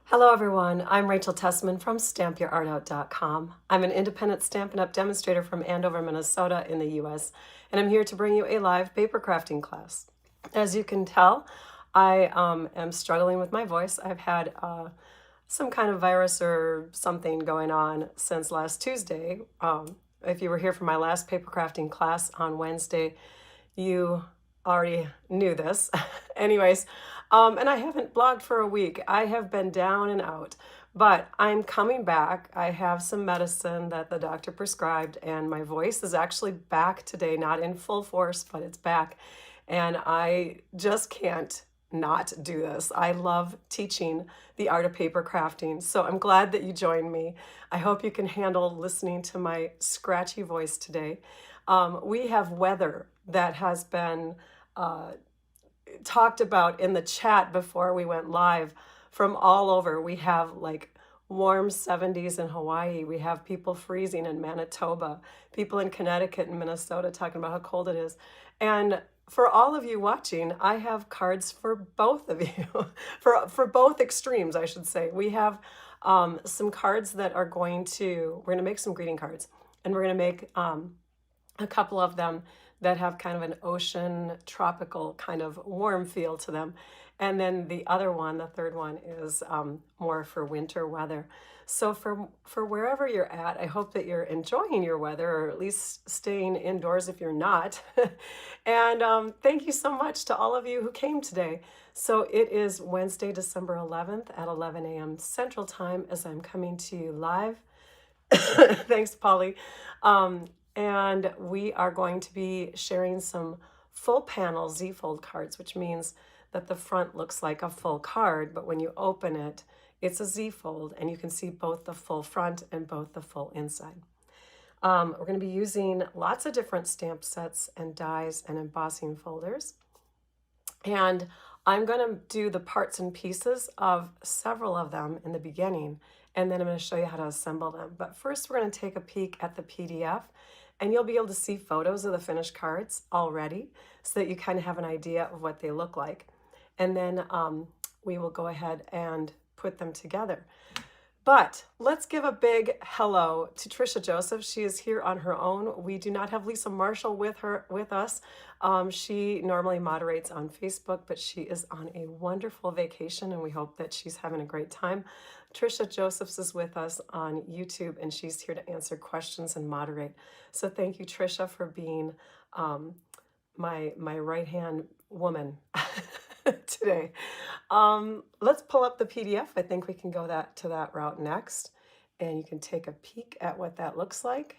Hello everyone, I'm Rachel Tessman from stampyourartout.com. I'm an independent Stampin' Up demonstrator from Andover, Minnesota in the US, and I'm here to bring you a live paper crafting class. As you can tell, I am struggling with my voice. I've had some kind of virus or something going on since last Tuesday. If you were here for my last paper crafting class on Wednesday, you already knew this. Anyways, and I haven't blogged for a week. I have been down and out, but I'm coming back. I have some medicine that the doctor prescribed, and my voice is actually back today, not in full force, but it's back. And I just can't not do this. I love teaching the art of paper crafting. So I'm glad that you joined me. I hope you can handle listening to my scratchy voice today. We have weather that has been talked about in the chat before we went live from all over. We have like warm 70s in Hawaii. We have people freezing in Manitoba, people in Connecticut and Minnesota talking about how cold it is. And for all of you watching, I have cards for both of you, for both extremes, I should say. We have some cards that are we're going to make some greeting cards, and we're going to make a couple of them that have kind of an ocean, tropical kind of warm feel to them. And then the other one, the third one, is more for winter weather. So for wherever you're at, I hope that you're enjoying your weather, or at least staying indoors if you're not. And thank you so much to all of you who came today. So it is Wednesday, December 11th at 11 a.m. Central Time as I'm coming to you live. Thanks, Polly. And we are going to be sharing some full panel Z-fold cards, which means that the front looks like a full card, but when you open it, it's a Z-fold, and you can see both the full front and both the full inside. We're going to be using lots of different stamp sets and dies and embossing folders. And I'm going to do the parts and pieces of several of them in the beginning, and then I'm going to show you how to assemble them. But first, we're going to take a peek at the PDF, and you'll be able to see photos of the finished cards already so that you kind of have an idea of what they look like. And then we will go ahead and put them together. But let's give a big hello to Trisha Joseph. She is here on her own. We do not have Lisa Marshall with us. She normally moderates on Facebook, but she is on a wonderful vacation, and we hope that she's having a great time. Trisha Josephs is with us on YouTube, and she's here to answer questions and moderate. So thank you, Trisha, for being my right-hand woman today. Let's pull up the PDF. I think we can go to that route next, and you can take a peek at what that looks like.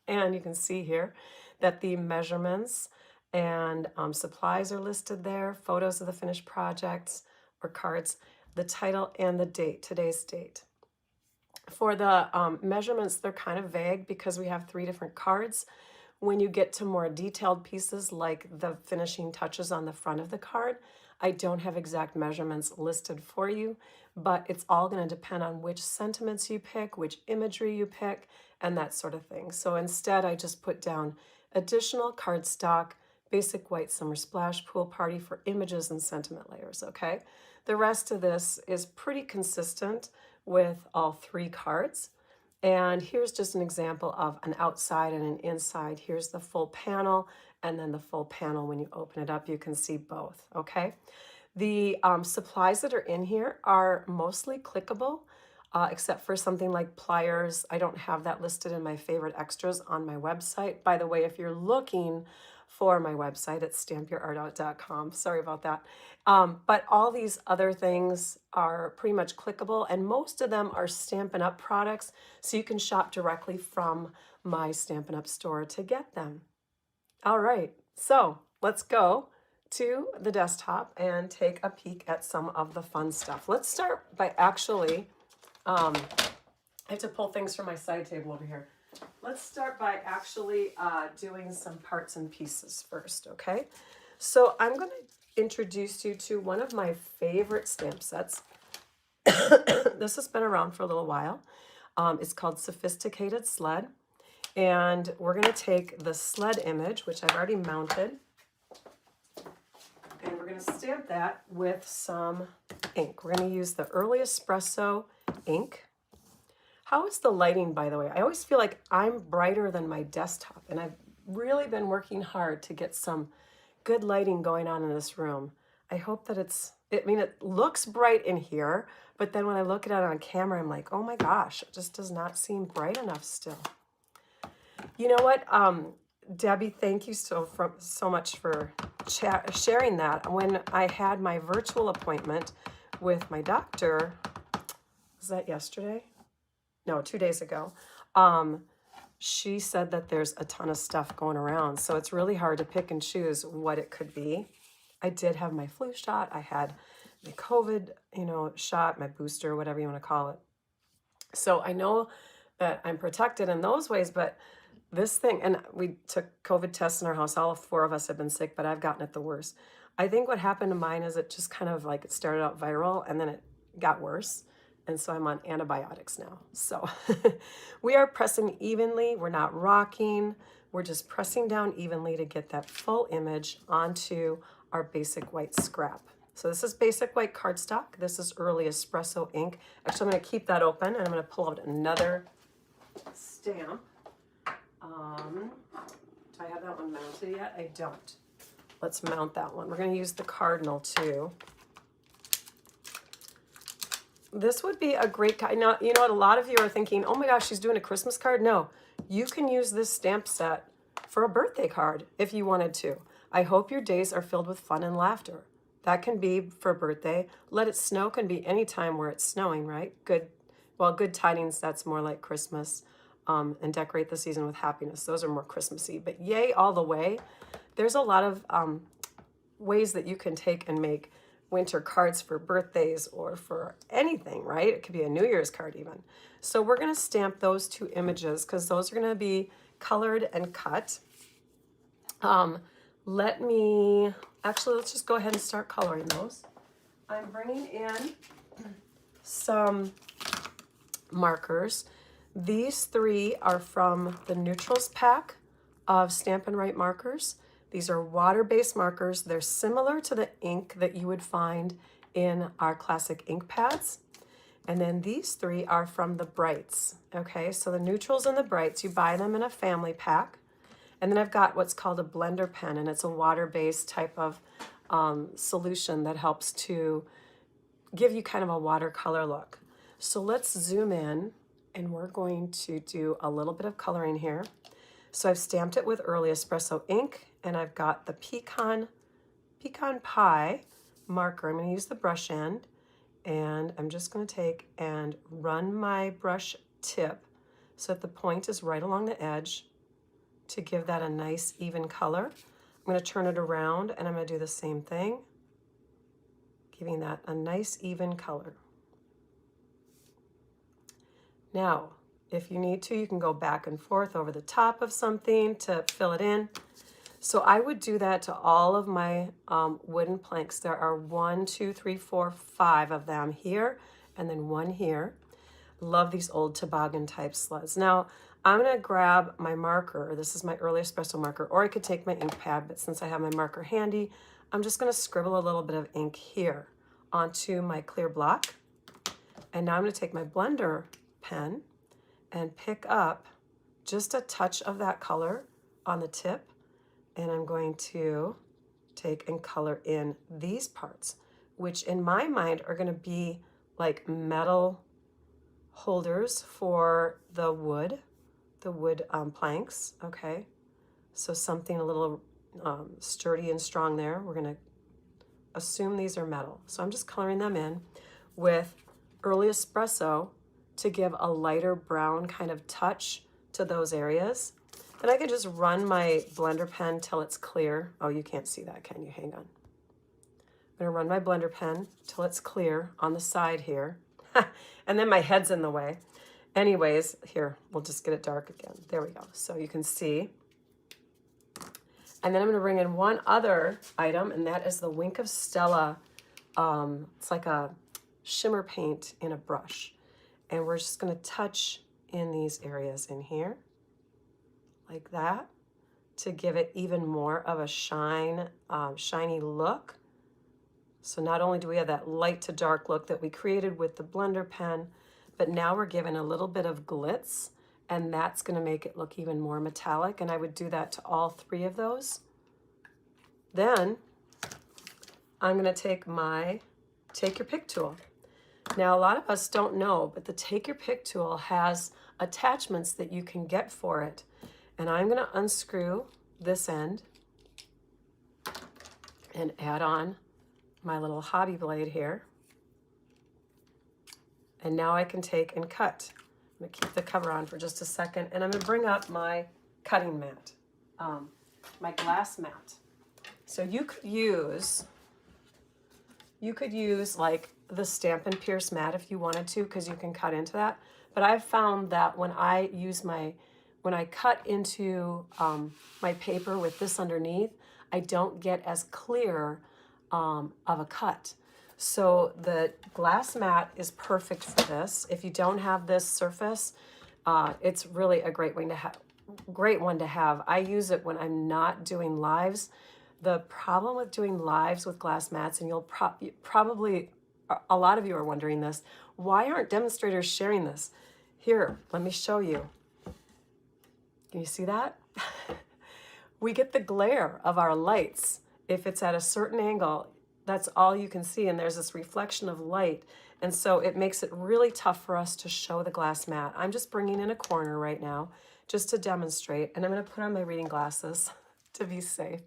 And you can see here that the measurements and supplies are listed there, photos of the finished projects or cards, the title, and the date, today's date. For the measurements, they're kind of vague because we have 3 different cards. When you get to more detailed pieces like the finishing touches on the front of the card, I don't have exact measurements listed for you, but it's all going to depend on which sentiments you pick, which imagery you pick, and that sort of thing. So instead, I just put down additional cardstock, basic white summer splash, pool party for images and sentiment layers, okay? The rest of this is pretty consistent with all 3 cards. And here's just an example of an outside and an inside. Here's the full panel, and then the full panel. When you open it up, you can see both, okay? The supplies that are in here are mostly clickable, except for something like pliers. I don't have that listed in my favorite extras on my website. By the way, if you're looking for my website, it's stampyourartout.com. Sorry about that. But all these other things are pretty much clickable, and most of them are Stampin' Up products, so you can shop directly from my Stampin' Up store to get them. All right, so let's go to the desktop and take a peek at some of the fun stuff. Let's start by actually, I have to pull things from my side table over here. Let's start by actually doing some parts and pieces first, okay? So I'm going to introduce you to one of my favorite stamp sets. This has been around for a little while. It's called Sophisticated Sled. And we're going to take the sled image, which I've already mounted, and we're going to stamp that with some ink. We're going to use the Early Espresso ink. How is the lighting, by the way? I always feel like I'm brighter than my desktop, and I've really been working hard to get some good lighting going on in this room. I hope that it looks bright in here, but then when I look at it on camera, I'm like, oh my gosh, it just does not seem bright enough still. You know what, Debbie, thank you so much for sharing that. When I had my virtual appointment with my doctor, was that yesterday? No, 2 days ago. She said that there's a ton of stuff going around, so it's really hard to pick and choose what it could be. I did have my flu shot. I had the COVID, shot, my booster, whatever you want to call it. So I know that I'm protected in those ways, but this thing, and we took COVID tests in our house. All 4 of us have been sick, but I've gotten it the worst. I think what happened to mine is it just kind of like it started out viral and then it got worse. And so I'm on antibiotics now. So we are pressing evenly. We're not rocking. We're just pressing down evenly to get that full image onto our basic white scrap. So this is basic white cardstock. This is Early Espresso ink. Actually, I'm going to keep that open and I'm going to pull out another stamp. Do I have that one mounted yet? I don't. Let's mount that one. We're going to use the cardinal too. This would be a great card. Now, you know what? A lot of you are thinking, oh my gosh, she's doing a Christmas card. No, you can use this stamp set for a birthday card if you wanted to. I hope your days are filled with fun and laughter. That can be for a birthday. Let It Snow can be any time where it's snowing, right? Good tidings, that's more like Christmas. And Decorate the Season with Happiness. Those are more Christmassy. But yay all the way. There's a lot of ways that you can take and make winter cards for birthdays or for anything, right? It could be a New Year's card even. So we're going to stamp those 2 images because those are going to be colored and cut. Let's just go ahead and start coloring those. I'm bringing in some markers. These 3 are from the Neutrals pack of Stampin' Write markers. These are water-based markers. They're similar to the ink that you would find in our classic ink pads. And then these 3 are from the Brights. Okay, so the Neutrals and the Brights, you buy them in a family pack. And then I've got what's called a blender pen, and it's a water-based type of solution that helps to give you kind of a watercolor look. So let's zoom in, and we're going to do a little bit of coloring here. So I've stamped it with Early Espresso ink, and I've got the pecan pie marker. I'm going to use the brush end, and I'm just going to take and run my brush tip so that the point is right along the edge to give that a nice even color. I'm going to turn it around, and I'm going to do the same thing, giving that a nice even color. Now, if you need to, you can go back and forth over the top of something to fill it in. So I would do that to all of my wooden planks. There are 1, 2, 3, 4, 5 of them here, and then 1 here. Love these old toboggan type sleds. Now, I'm going to grab my marker. This is my Early Espresso marker, or I could take my ink pad, but since I have my marker handy, I'm just going to scribble a little bit of ink here onto my clear block. And now I'm going to take my blender pen and pick up just a touch of that color on the tip, and I'm going to take and color in these parts, which in my mind are going to be like metal holders for the wood planks. Okay, so something a little sturdy and strong there. We're going to assume these are metal, so I'm just coloring them in with Early Espresso to give a lighter brown kind of touch to those areas. Then I can just run my blender pen till it's clear. Oh, you can't see that, can you? Hang on. I'm gonna run my blender pen till it's clear on the side here. And then my head's in the way. Anyways, here, we'll just get it dark again. There we go. So you can see. And then I'm gonna bring in one other item, and that is the Wink of Stella. It's like a shimmer paint in a brush. And we're just gonna touch in these areas in here, like that, to give it even more of a shiny look. So not only do we have that light to dark look that we created with the blender pen, but now we're given a little bit of glitz, and that's going to make it look even more metallic. And I would do that to all three of those. Then I'm going to take my Take Your Pick tool. Now, a lot of us don't know, but the Take Your Pick tool has attachments that you can get for it. And I'm going to unscrew this end and add on my little hobby blade here. And now I can take and cut. I'm going to keep the cover on for just a second, and I'm going to bring up my cutting mat, my glass mat. So you could use like the Stampin' Pierce mat if you wanted to, because you can cut into that. But I've found that when I cut into my paper with this underneath, I don't get as clear of a cut. So the glass mat is perfect for this. If you don't have this surface, it's really a great one to have. I use it when I'm not doing lives. The problem with doing lives with glass mats, and you'll probably, a lot of you are wondering this, why aren't demonstrators sharing this? Here, let me show you. Can you see that? We get the glare of our lights. If it's at a certain angle, that's all you can see, and there's this reflection of light. And so it makes it really tough for us to show the glass mat. I'm just bringing in a corner right now just to demonstrate, and I'm going to put on my reading glasses to be safe.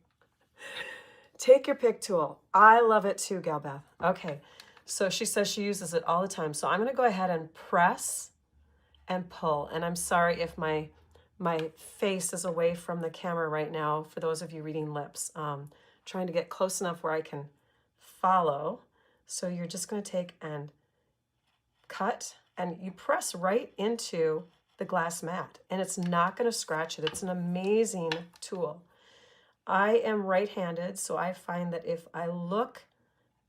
Take Your Pick tool. I love it too, Gal Beth. Okay, so she says she uses it all the time. So I'm going to go ahead and press and pull. And I'm sorry if my face is away from the camera right now, for those of you reading lips. Trying to get close enough where I can follow. So you're just going to take and cut, and you press right into the glass mat, and it's not going to scratch it. It's an amazing tool. I am right-handed, so I find that if I look,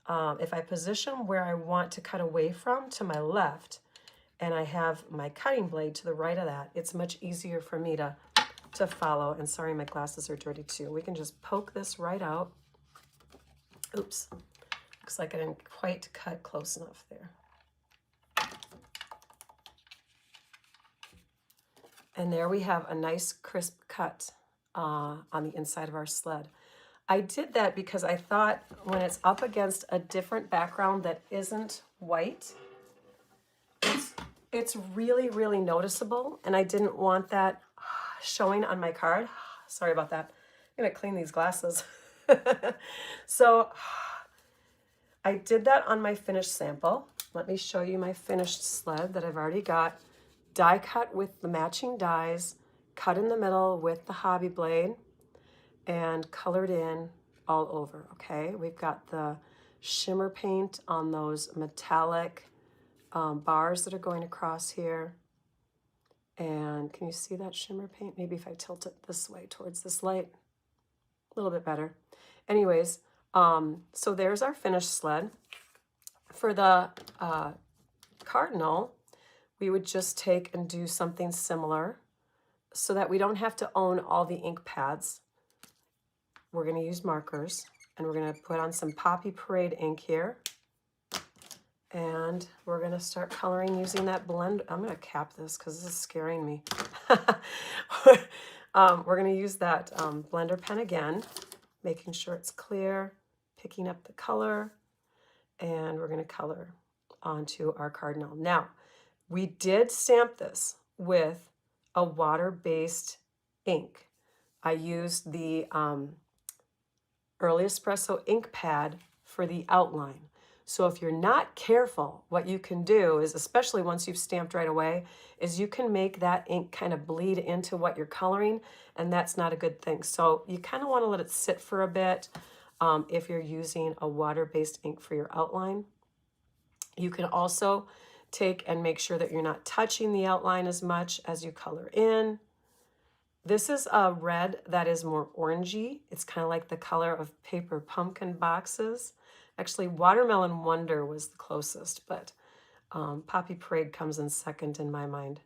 if I position where I want to cut away from to my left, and I have my cutting blade to the right of that, it's much easier for me to follow. And sorry, my glasses are dirty too. We can just poke this right out. Oops, looks like I didn't quite cut close enough there. And there we have a nice crisp cut on the inside of our sled. I did that because I thought when it's up against a different background that isn't white, it's really, really noticeable, and I didn't want that showing on my card. Sorry about that. I'm gonna clean these glasses. So I did that on my finished sample. Let me show you my finished sled that I've already got. Die cut with the matching dies, cut in the middle with the hobby blade, and colored in all over, okay? We've got the shimmer paint on those metallic bars that are going across here. And can you see that shimmer paint? Maybe if I tilt it this way towards this light, a little bit better. Anyways, so there's our finished sled. For the cardinal, we would just take and do something similar so that we don't have to own all the ink pads. We're going to use markers, and we're going to put on some Poppy Parade ink here. And we're going to start coloring using that blend. I'm going to cap this because this is scaring me. We're going to use that blender pen again, making sure it's clear, picking up the color, and we're going to color onto our cardinal. Now, we did stamp this with a water-based ink. I used the Early Espresso ink pad for the outline. So if you're not careful, what you can do is, especially once you've stamped right away, is you can make that ink kind of bleed into what you're coloring, and that's not a good thing. So you kind of want to let it sit for a bit if you're using a water-based ink for your outline. You can also take and make sure that you're not touching the outline as much as you color in. This is a red that is more orangey. It's kind of like the color of paper pumpkin boxes. Actually, Watermelon Wonder was the closest, but Poppy Parade comes in second in my mind.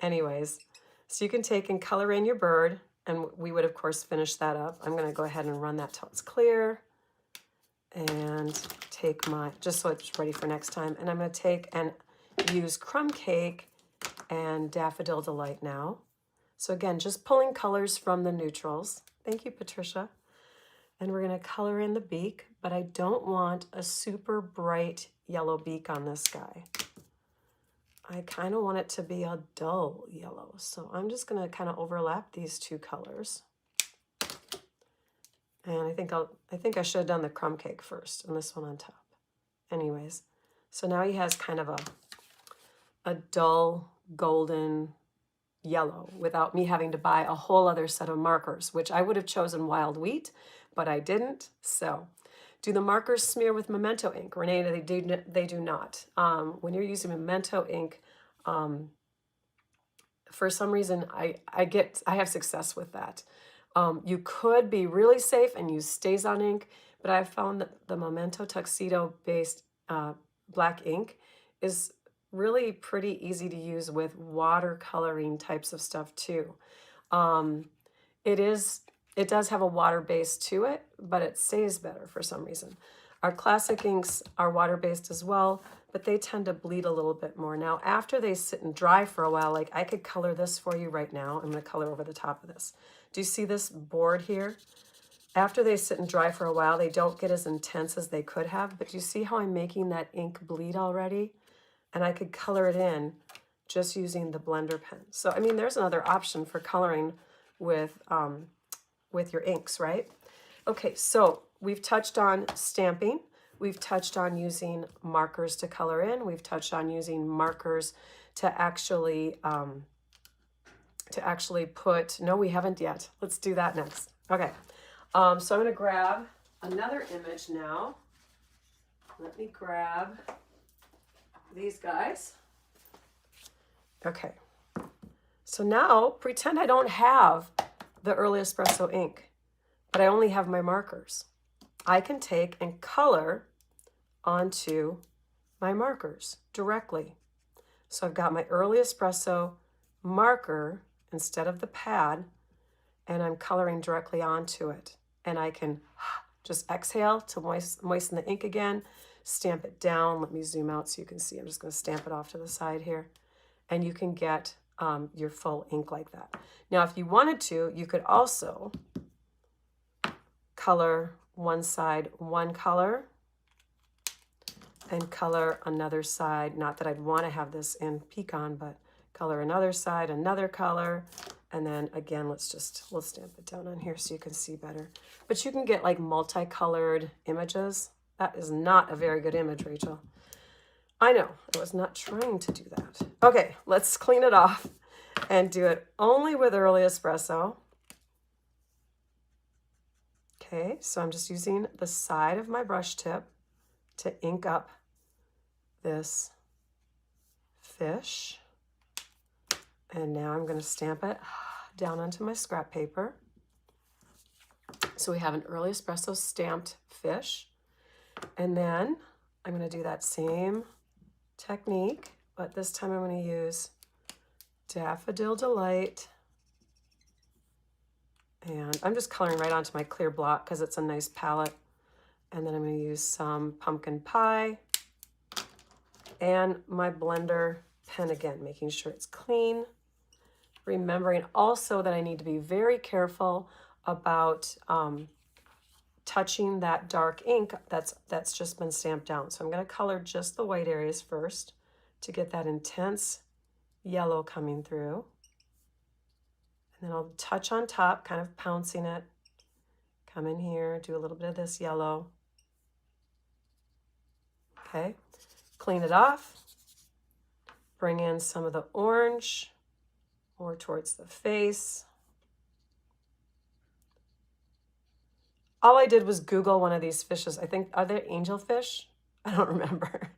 Anyways, so you can take and color in your bird, and we would, of course, finish that up. I'm going to go ahead and run that till it's clear. and take my, just so it's ready for next time, and I'm going to take and use Crumb Cake and Daffodil Delight now. So again, just pulling colors from the neutrals. Thank you, Patricia. And we're going to color in the beak, but I don't want a super bright yellow beak on this guy. I kind of want it to be a dull yellow. So I'm just going to kind of overlap these two colors. And I think I should have done the Crumb Cake first and this one on top. Anyways, so now he has kind of a dull golden yellow without me having to buy a whole other set of markers, which I would have chosen Wild Wheat, but I didn't. So do the markers smear with Memento ink? Renee, they do not. When you're using Memento ink, for some reason, I have success with that. You could be really safe and use StazOn ink, but I've found that the Memento Tuxedo-based black ink is really pretty easy to use with watercoloring types of stuff too. It does have a water base to it, but it stays better for some reason. Our classic inks are water-based as well, but they tend to bleed a little bit more. Now, after they sit and dry for a while, like I could color this for you right now. I'm gonna color over the top of this. Do you see this board here? After they sit and dry for a while, they don't get as intense as they could have, but do you see how I'm making that ink bleed already? And I could color it in just using the blender pen. So, I mean, there's another option for coloring with your inks, right? Okay, so we've touched on stamping. We've touched on using markers to color in. We've touched on using markers to actually put, no, we haven't yet. Let's do that next. Okay, so I'm gonna grab another image now. Let me grab these guys. Okay, so now pretend I don't have the early espresso ink, but I only have my markers. I can take and color onto my markers directly. So I've got my early espresso marker instead of the pad, and I'm coloring directly onto it. And I can just exhale to moisten the ink again, stamp it down. Let me zoom out so you can see. I'm just going to stamp it off to the side here. And you can get your full ink like that. Now, if you wanted to, you could also color one side one color and color another side. Not that I'd want to have this in pecan, but color another side, another color. And then again, we'll stamp it down on here so you can see better. But you can get like multicolored images. That is not a very good image, Rachel. I know, I was not trying to do that. Okay, let's clean it off and do it only with early espresso. Okay, so I'm just using the side of my brush tip to ink up this fish. And now I'm going to stamp it down onto my scrap paper. So we have an early espresso stamped fish. And then I'm going to do that same technique, but this time I'm going to use Daffodil Delight. And I'm just coloring right onto my clear block because it's a nice palette. And then I'm going to use some pumpkin pie and my blender pen again, making sure it's clean. Remembering also that I need to be very careful about touching that dark ink that's just been stamped down. So I'm going to color just the white areas first to get that intense yellow coming through. And then I'll touch on top, kind of pouncing it. Come in here, do a little bit of this yellow. Okay, clean it off. Bring in some of the orange more towards the face. All I did was Google one of these fishes. I think, are they angelfish? I don't remember.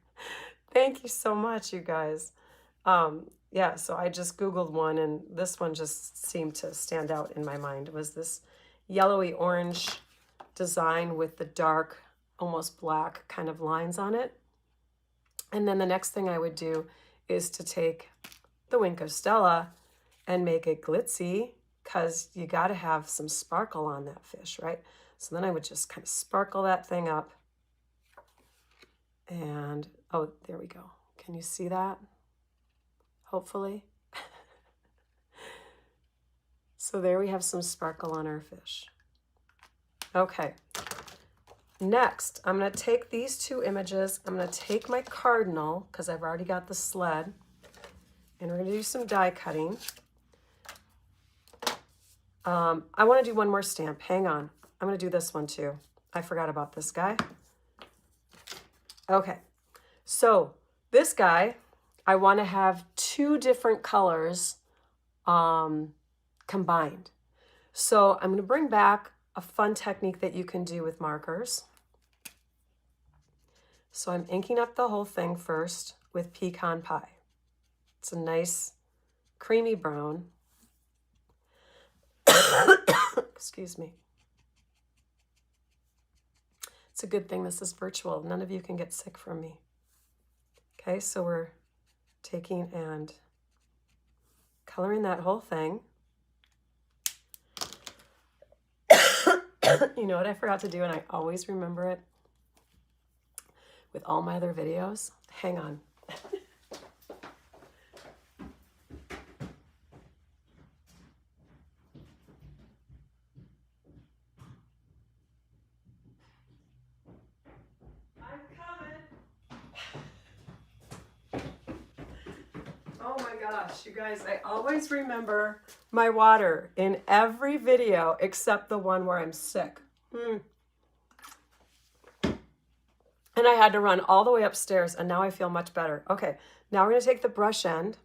Thank you so much, you guys. Yeah, so I just Googled one, and this one just seemed to stand out in my mind. It was this yellowy orange design with the dark, almost black kind of lines on it. And then the next thing I would do is to take the wink of Stella and make it glitzy, because you got to have some sparkle on that fish, right? So then I would just kind of sparkle that thing up And, oh, there we go. Can you see that? Hopefully. So there we have some sparkle on our fish. Okay. Next, I'm going to take these two images. I'm going to take my cardinal, because I've already got the sled, and we're going to do some die cutting. I want to do one more stamp. Hang on. I'm going to do this one too. I forgot about this guy. Okay. So this guy, I want to have two different colors combined. So I'm going to bring back a fun technique that you can do with markers. So I'm inking up the whole thing first with pecan pie. It's a nice creamy brown. Excuse me. It's a good thing this is virtual. None of you can get sick from me. Okay, so we're taking and coloring that whole thing. You know what I forgot to do, and I always remember it with all my other videos? Hang on. I'm coming. Oh my gosh, you guys, I always remember my water in every video except the one where I'm sick. And I had to run all the way upstairs, and now I feel much better. Okay, now we're going to take the brush end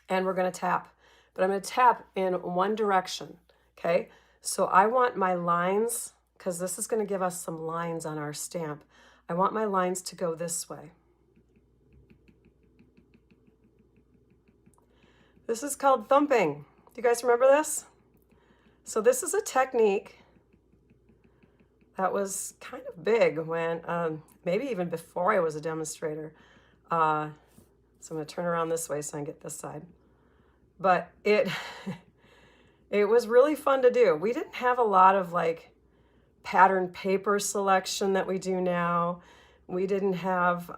and we're going to tap. But I'm going to tap in one direction, okay? So I want my lines, because this is going to give us some lines on our stamp. I want my lines to go this way. This is called thumping. Do you guys remember this? So this is a technique that was kind of big when, maybe even before I was a demonstrator. So I'm going to turn around this way so I can get this side. But it was really fun to do. We didn't have a lot of like pattern paper selection that we do now. We didn't have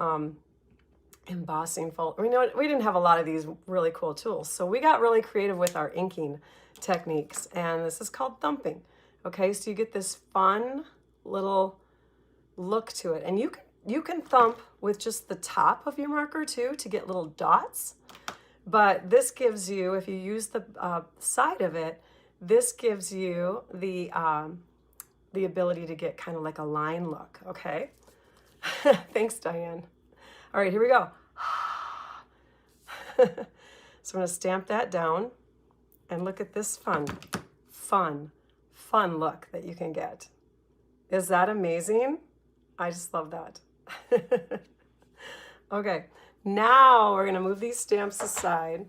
embossing fold. We didn't have a lot of these really cool tools. So we got really creative with our inking techniques, and this is called thumping. Okay, so you get this fun little look to it, and you can thump with just the top of your marker too to get little dots. But this gives you, if you use the side of it, this gives you the ability to get kind of like a line look. Okay. Thanks, Diane. All right, here we go. So I'm going to stamp that down and look at this fun look that you can get. Is that amazing? I just love that. Okay, now we're going to move these stamps aside,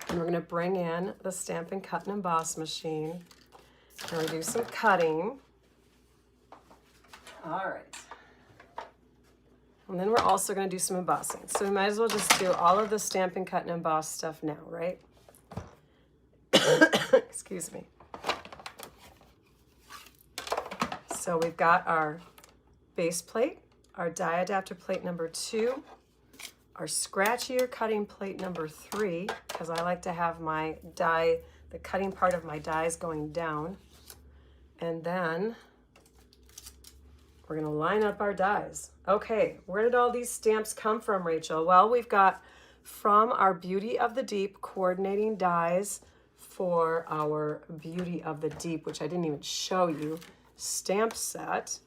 and we're going to bring in the Stampin' Cut and Emboss machine, and we do some cutting. All right. And then we're also going to do some embossing. So we might as well just do all of the Stampin' Cut and Emboss stuff now, right? Excuse me. So we've got our base plate, our die adapter plate number 2, our scratchier cutting plate number 3, because I like to have my die, the cutting part of my dies going down. And then we're going to line up our dies. Okay, where did all these stamps come from, Rachel? Well, we've got from our Beauty of the Deep coordinating dies for our Beauty of the Deep, which I didn't even show you, stamp set.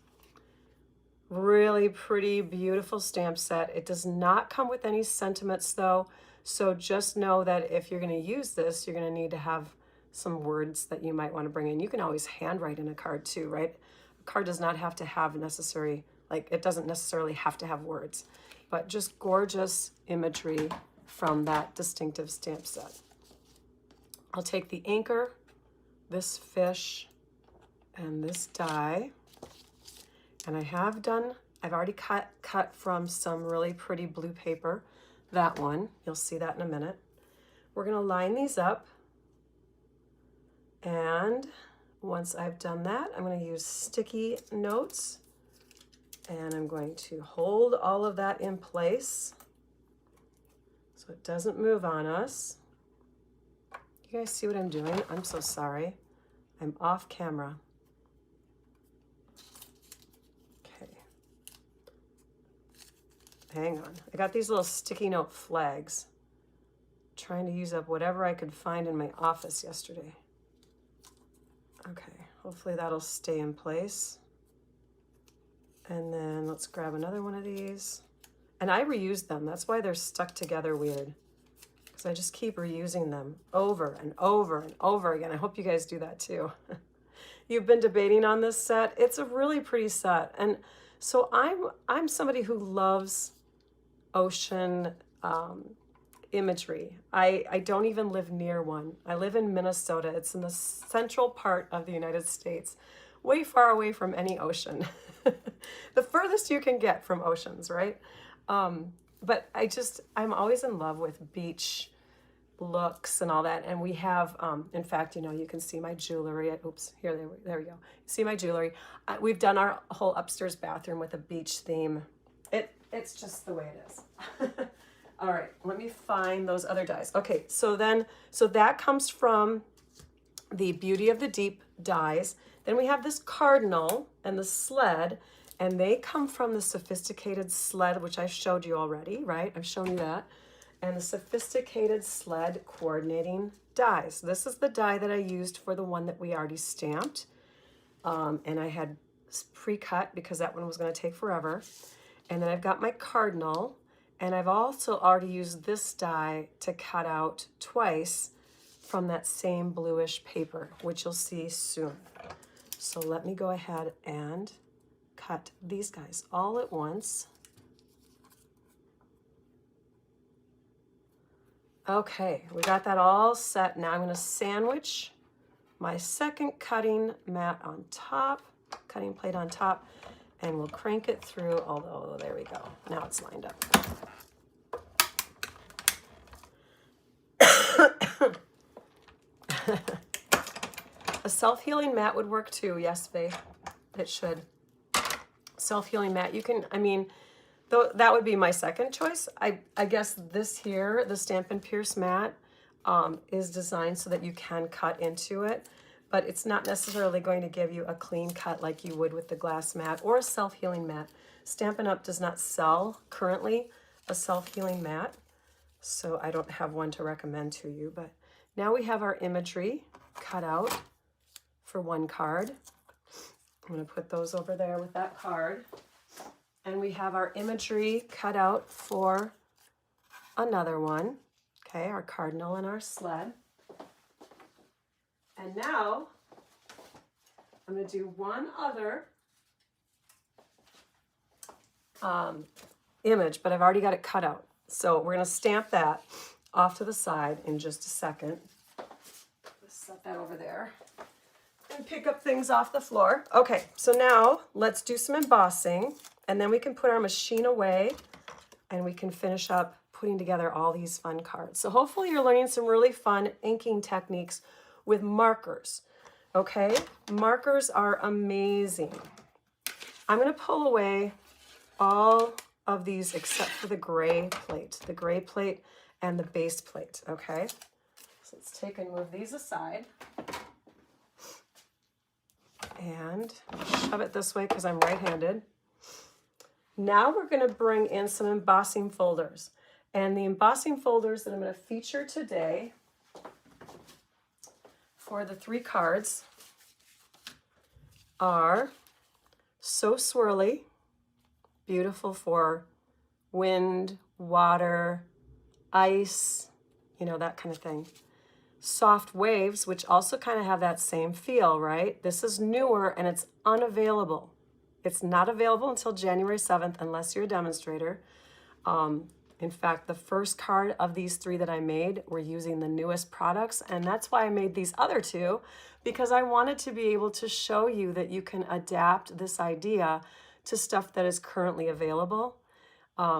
Really pretty, beautiful stamp set. It does not come with any sentiments though, so just know that if you're going to use this, you're going to need to have some words that you might want to bring in. You can always handwrite in a card too, right? A card does not have to have it doesn't necessarily have to have words, but just gorgeous imagery from that distinctive stamp set. I'll take the anchor, this fish, and this die, and I've already cut from some really pretty blue paper, that one, you'll see that in a minute. We're going to line these up, and once I've done that, I'm going to use sticky notes And I'm going to hold all of that in place so it doesn't move on us. You guys see what I'm doing? I'm so sorry. I'm off camera. Okay. Hang on. I got these little sticky note flags. Trying to use up whatever I could find in my office yesterday. Okay, hopefully that'll stay in place. And then let's grab another one of these. And I reuse them. That's why they're stuck together weird. Because I just keep reusing them over and over and over again. I hope you guys do that too. You've been debating on this set. It's a really pretty set. And so I'm somebody who loves ocean imagery. I don't even live near one. I live in Minnesota. It's in the central part of the United States, way far away from any ocean. The furthest you can get from oceans, right? But I'm always in love with beach looks and all that. And we have, in fact, you can see my jewelry. Oops, there we go. See my jewelry. We've done our whole upstairs bathroom with a beach theme. It's just the way it is. All right, let me find those other dies. Okay, so that comes from the Beauty of the Deep dies. Then we have this cardinal and the sled, and they come from the Sophisticated Sled, which I showed you already, right? I've shown you that. And the Sophisticated Sled coordinating dies. This is the die that I used for the one that we already stamped. And I had pre-cut because that one was going to take forever. And then I've got my cardinal. And I've also already used this die to cut out twice from that same bluish paper, which you'll see soon. So let me go ahead and cut these guys all at once. Okay, we got that all set. Now I'm going to sandwich my second cutting mat on top, cutting plate on top, and we'll crank it through, although there we go. Now it's lined up. A self-healing mat would work too. Yes, Faye, it should. Self-healing mat. You can, though that would be my second choice. I guess this here, the Stampin' Pierce mat, is designed so that you can cut into it, but it's not necessarily going to give you a clean cut like you would with the glass mat or a self-healing mat. Stampin' Up! Does not sell currently a self-healing mat, so I don't have one to recommend to you. But now we have our imagery cut out for one card. I'm going to put those over there with that card. And we have our imagery cut out for another one. Okay, our cardinal and our sled. And now I'm going to do one other image, but I've already got it cut out. So we're going to stamp that off to the side in just a second. Let's set that over there and pick up things off the floor. Okay, so now let's do some embossing, and then we can put our machine away and we can finish up putting together all these fun cards. So hopefully you're learning some really fun inking techniques with markers. Okay, markers are amazing. I'm going to pull away all of these except for the gray plate and the base plate. Okay, so let's take and move these aside and shove it this way because I'm right-handed. Now we're going to bring in some embossing folders, and the embossing folders that I'm going to feature today for the 3 cards are So Swirly, beautiful for wind, water, ice, that kind of thing. Soft Waves, which also kind of have that same feel, right? This is newer and it's unavailable. It's not available until January 7th unless you're a demonstrator. In fact, the first card of these 3 that I made were using the newest products, and that's why I made these other 2, because I wanted to be able to show you that you can adapt this idea to stuff that is currently available.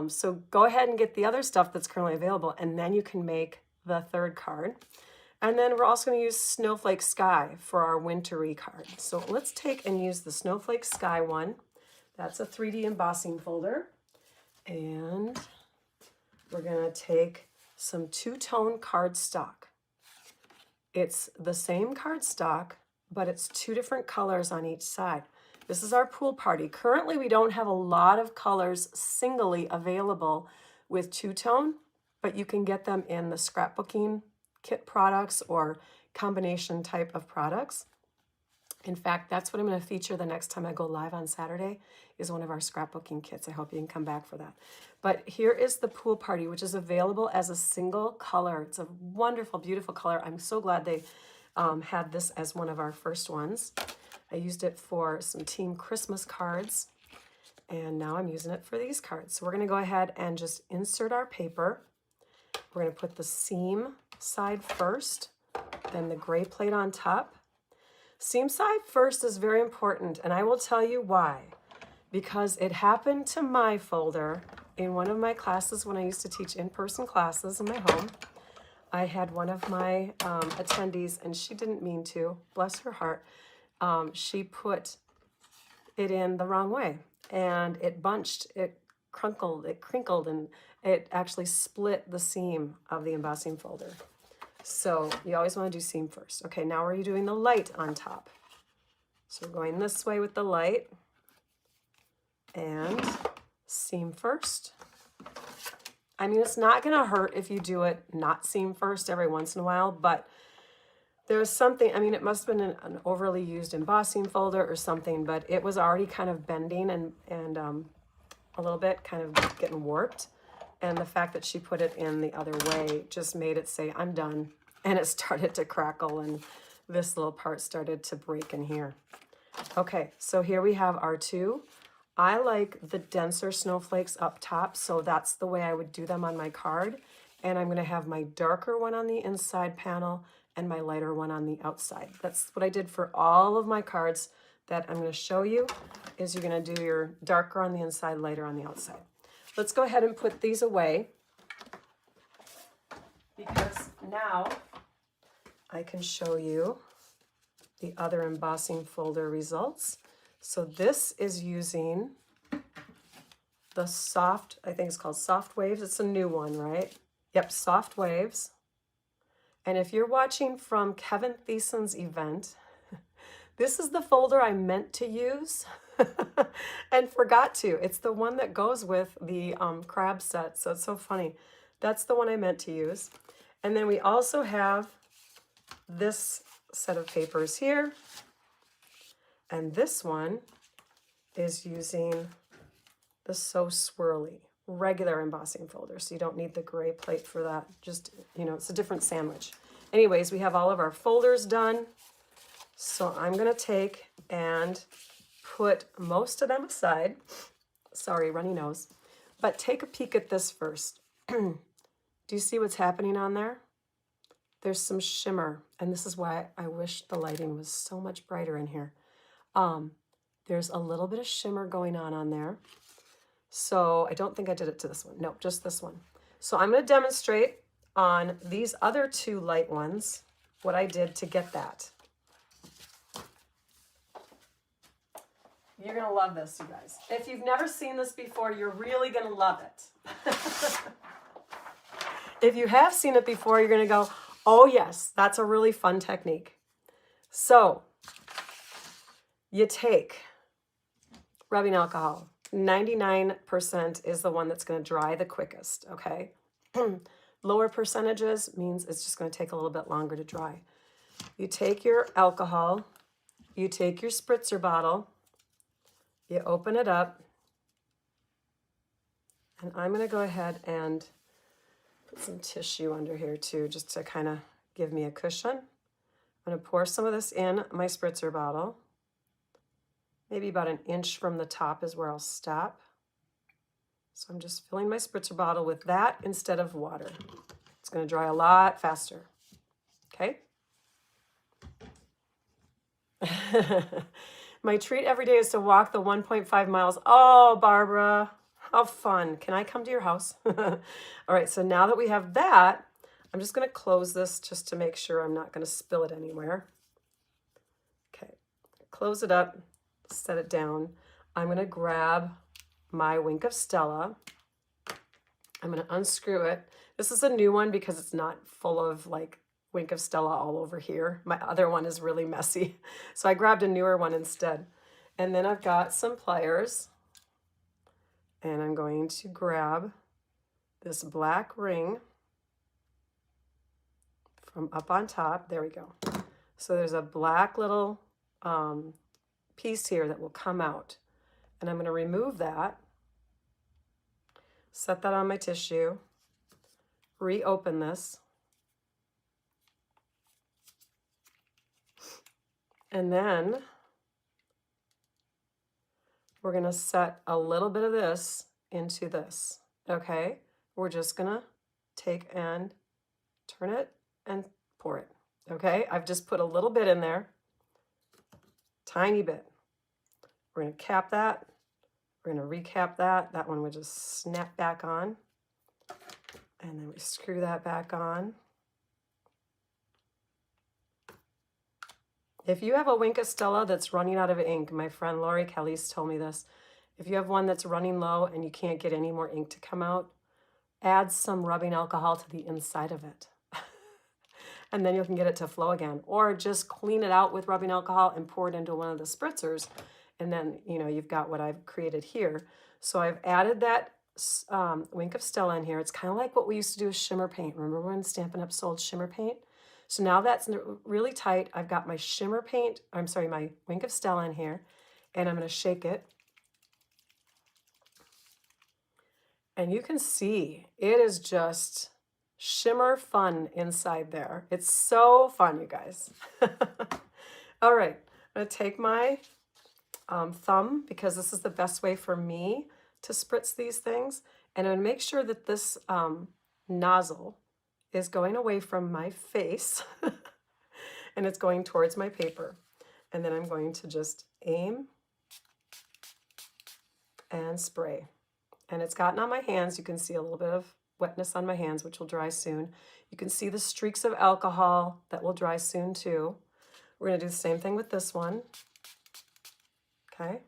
So go ahead and get the other stuff that's currently available, and then you can make the 3rd card. And then we're also going to use Snowflake Sky for our wintry card. So let's take and use the Snowflake Sky one. That's a 3D embossing folder. And we're gonna take some two-tone cardstock. It's the same cardstock, but it's two different colors on each side. This is our pool party. Currently, we don't have a lot of colors singly available with two-tone, but you can get them in the scrapbooking kit products or combination type of products. In fact, that's what I'm going to feature the next time I go live on Saturday, is one of our scrapbooking kits. I hope you can come back for that. But here is the pool party, which is available as a single color. It's a wonderful, beautiful color. I'm so glad they had this as one of our first ones. I used it for some team Christmas cards, and now I'm using it for these cards. So we're going to go ahead and just insert our paper. We're going to put the seam side first, then the gray plate on top. Seam side first is very important, and I will tell you why. Because it happened to my folder in one of my classes when I used to teach in-person classes in my home. I had one of my attendees, and she didn't mean to, bless her heart. She put it in the wrong way, and it bunched, it crinkled, and it actually split the seam of the embossing folder. So you always want to do seam first. Okay, now we're doing the light on top. So we're going this way with the light, and seam first. I mean, it's not going to hurt if you do it not seam first every once in a while, but there's something, I mean, it must have been an overly used embossing folder or something, but it was already kind of bending and a little bit kind of getting warped. And the fact that she put it in the other way just made it say, I'm done. And it started to crackle, and this little part started to break in here. Okay, so here we have our two. I like the denser snowflakes up top, so that's the way I would do them on my card. And I'm gonna have my darker one on the inside panel and my lighter one on the outside. That's what I did for all of my cards that I'm gonna show you, is you're gonna do your darker on the inside, lighter on the outside. Let's go ahead and put these away, because now I can show you the other embossing folder results. So this is using the soft, I think it's called Soft Waves. It's a new one, right? Yep, Soft Waves. And if you're watching from Kevin Thiessen's event, this is the folder I meant to use and forgot to. It's the one that goes with the crab set, so it's so funny. That's the one I meant to use. And then we also have this set of papers here. And this one is using the So Swirly regular embossing folder. So you don't need the gray plate for that. Just, you know, it's a different sandwich. Anyways, we have all of our folders done. So I'm going to take and put most of them aside. Sorry, runny nose. But take a peek at this first. Do you see what's happening on there? There's some shimmer, and this is why I wish the lighting was so much brighter in here. There's a little bit of shimmer going on there. So I don't think I did it to this one. No, just this one. So I'm going to demonstrate on these other two light ones what I did to get that. You're going to love this, you guys. If you've never seen this before, you're really going to love it. If you have seen it before, you're going to go, oh yes, that's a really fun technique. So you take rubbing alcohol. 99% is the one that's going to dry the quickest, okay? Lower percentages means it's just going to take a little bit longer to dry. You take your alcohol, you take your spritzer bottle, you open it up, and I'm going to go ahead and put some tissue under here too, just to kind of give me a cushion. I'm going to pour some of this in my spritzer bottle. Maybe about an inch from the top is where I'll stop. So I'm just filling my spritzer bottle with that instead of water. It's going to dry a lot faster. Okay? My treat every day is to walk the 1.5 miles. Oh, Barbara, how fun. Can I come to your house? All right, so now that we have that, I'm just going to close this just to make sure I'm not going to spill it anywhere. Okay, close it up, set it down. I'm going to grab my Wink of Stella. I'm going to unscrew it. This is a new one because it's not full of like Wink of Stella all over here. My other one is really messy. So I grabbed a newer one instead. And then I've got some pliers. And I'm going to grab this black ring from up on top. There we go. So there's a black little piece here that will come out. And I'm going to remove that. Set that on my tissue. Reopen this. And then we're going to set a little bit of this into this, okay? We're just going to take and turn it and pour it, okay? I've just put a little bit in there, tiny bit. We're going to cap that. We're going to recap that. That one would just snap back on. And then we screw that back on. If you have a Wink of Stella that's running out of ink, my friend Lori Kelly's told me this. If you have one that's running low and you can't get any more ink to come out, add some rubbing alcohol to the inside of it. And then you can get it to flow again. Or just clean it out with rubbing alcohol and pour it into one of the spritzers. And then, you know, you've got what I've created here. So I've added that Wink of Stella in here. It's kind of like what we used to do with shimmer paint. Remember when Stampin' Up sold shimmer paint? So now that's really tight. I've got my shimmer paint, my Wink of Stella in here, and I'm going to shake it. And you can see it is just shimmer fun inside there. It's so fun, you guys. All right, I'm going to take my thumb, because this is the best way for me to spritz these things, and I'm going to make sure that this nozzle is going away from my face and it's going towards my paper. And then I'm going to just aim and spray. And it's gotten on my hands. You can see a little bit of wetness on my hands, which will dry soon. You can see the streaks of alcohol that will dry soon too. We're going to do the same thing with this one. Okay.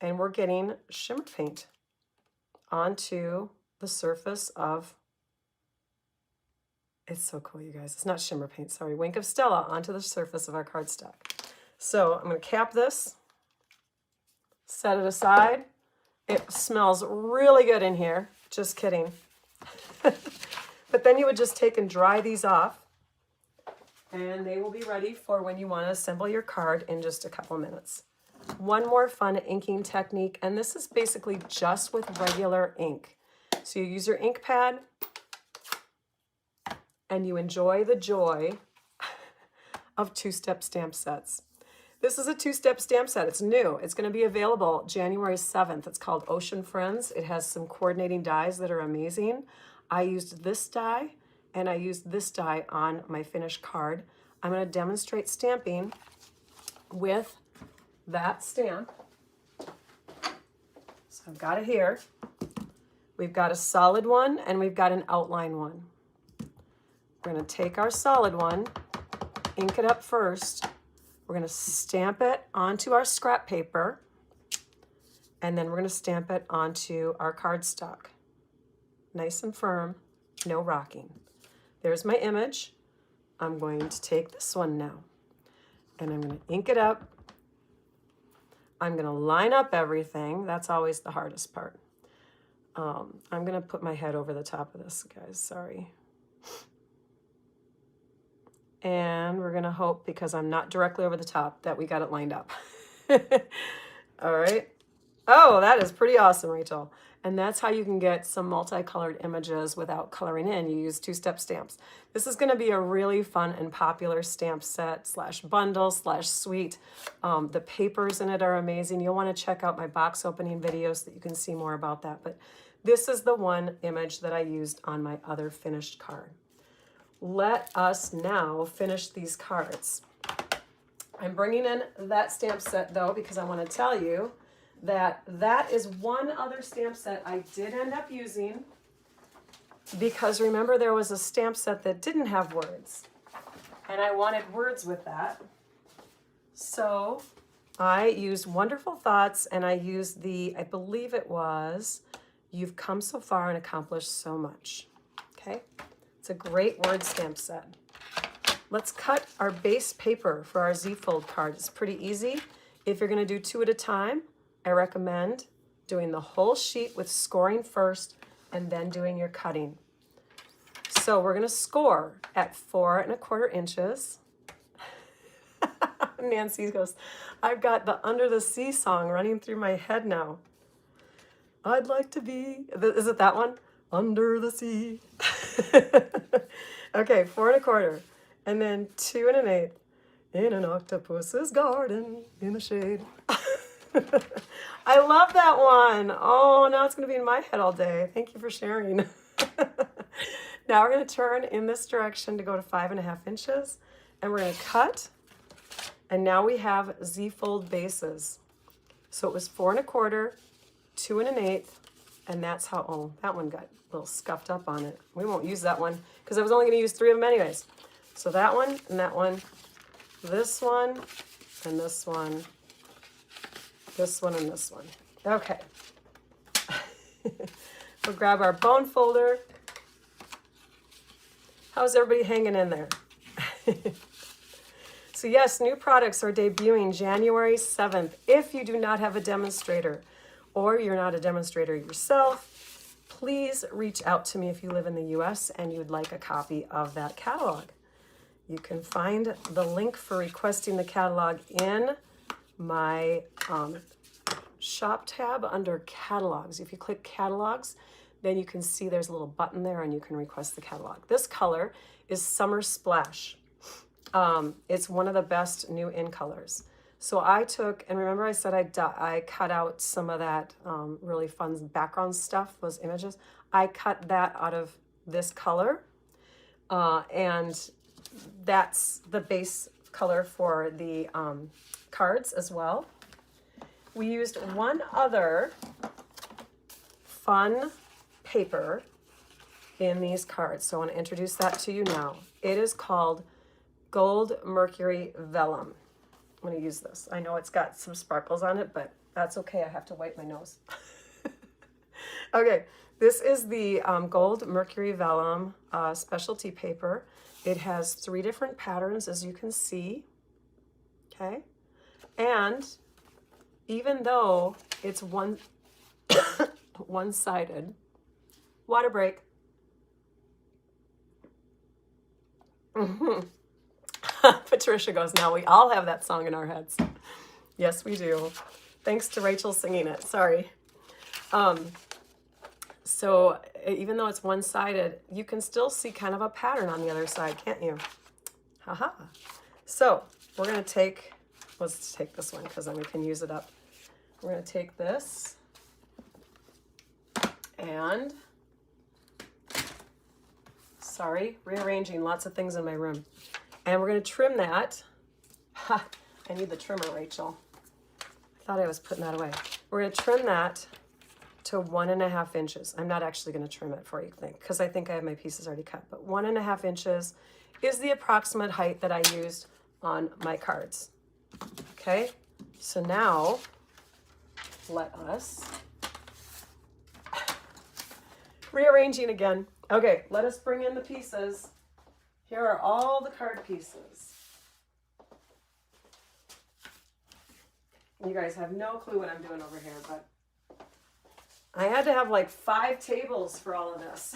And we're getting shimmer paint onto the surface of, it's so cool, you guys. It's not shimmer paint, sorry. Wink of Stella onto the surface of our cardstock. So I'm going to cap this, set it aside. It smells really good in here. Just kidding. But then you would just take and dry these off, and they will be ready for when you want to assemble your card in just a couple minutes. One more fun inking technique, and this is basically just with regular ink. So you use your ink pad, and you enjoy the joy of two-step stamp sets. This is a two-step stamp set. It's new. It's going to be available January 7th. It's called Ocean Friends. It has some coordinating dies that are amazing. I used this die, and I used this die on my finished card. I'm going to demonstrate stamping with that stamp. So I've got it here. We've got a solid one, and we've got an outline one. We're going to take our solid one, ink it up first. We're going to stamp it onto our scrap paper, and then we're going to stamp it onto our cardstock. Nice and firm, no rocking. There's my image. I'm going to take this one now, and I'm going to ink it up. I'm going to line up everything. That's always the hardest part. I'm going to put my head over the top of this, guys. Sorry. And we're going to hope, because I'm not directly over the top, that we got it lined up. All right. Oh, that is pretty awesome, Rachel. And that's how you can get some multicolored images without coloring in. You use two-step stamps. This is going to be a really fun and popular stamp set / bundle / suite. The papers in it are amazing. You'll want to check out my box opening videos so that you can see more about that. But this is the one image that I used on my other finished card. Let us now finish these cards. I'm bringing in that stamp set though, because I want to tell you that that is one other stamp set I did end up using, because remember there was a stamp set that didn't have words, and I wanted words with that. So I used Wonderful Thoughts, and I used the, I believe it was, You've Come So Far and Accomplished So Much. Okay, it's a great word stamp set. Let's cut our base paper for our Z-fold card. It's pretty easy. If you're gonna do 2 at a time, I recommend doing the whole sheet with scoring first and then doing your cutting. So we're gonna score at 4 1/4 inches. Nancy goes, I've got the Under the Sea song running through my head now. I'd like to be, is it that one? Under the sea. Okay, 4 1/4. And then 2 1/8 in an octopus's garden in the shade. I love that one. Oh, now it's going to be in my head all day. Thank you for sharing. Now we're going to turn in this direction to go to 5 1/2 inches. And we're going to cut. And now we have Z-fold bases. So it was 4 1/4, 2 1/8, and that's how, oh, that one got a little scuffed up on it. We won't use that one because I was only going to use 3 of them anyways. So that one, this one, and this one, and this one. Okay. We'll grab our bone folder. How's everybody hanging in there? So yes, new products are debuting January 7th. If you do not have a demonstrator or you're not a demonstrator yourself, please reach out to me if you live in the US and you'd like a copy of that catalog. You can find the link for requesting the catalog in my shop tab under catalogs. If you click catalogs, then you can see there's a little button there and you can request the catalog. This color is Summer Splash. It's one of the best new in colors. So I took, and remember I said I cut out some of that really fun background stuff, those images. I cut that out of this color, and that's the base color for the cards as well. We used one other fun paper in these cards, so I want to introduce that to you now. It is called Gold Mercury Vellum. I'm going to use this. I know it's got some sparkles on it, but that's okay. I have to wipe my nose. Okay, this is the Gold Mercury Vellum specialty paper. It has 3 different patterns, as you can see. Okay, and even though it's one-sided, water break. Patricia goes, now we all have that song in our heads. Yes, we do. Thanks to Rachel singing it. Sorry. So even though it's one-sided, you can still see kind of a pattern on the other side, can't you? Haha. So we're going to take, let's take this one because then we can use it up. We're going to take this and, sorry, rearranging lots of things in my room. And we're going to trim that. Ha, I need the trimmer, Rachel. I thought I was putting that away. We're going to trim that to 1 1/2 inches. I'm not actually going to trim it for you, because I think I have my pieces already cut. But 1 1/2 inches is the approximate height that I used on my cards. Okay, so now let us rearranging again. Okay, let us bring in the pieces. Here are all the card pieces. You guys have no clue what I'm doing over here, but I had to have like 5 tables for all of this.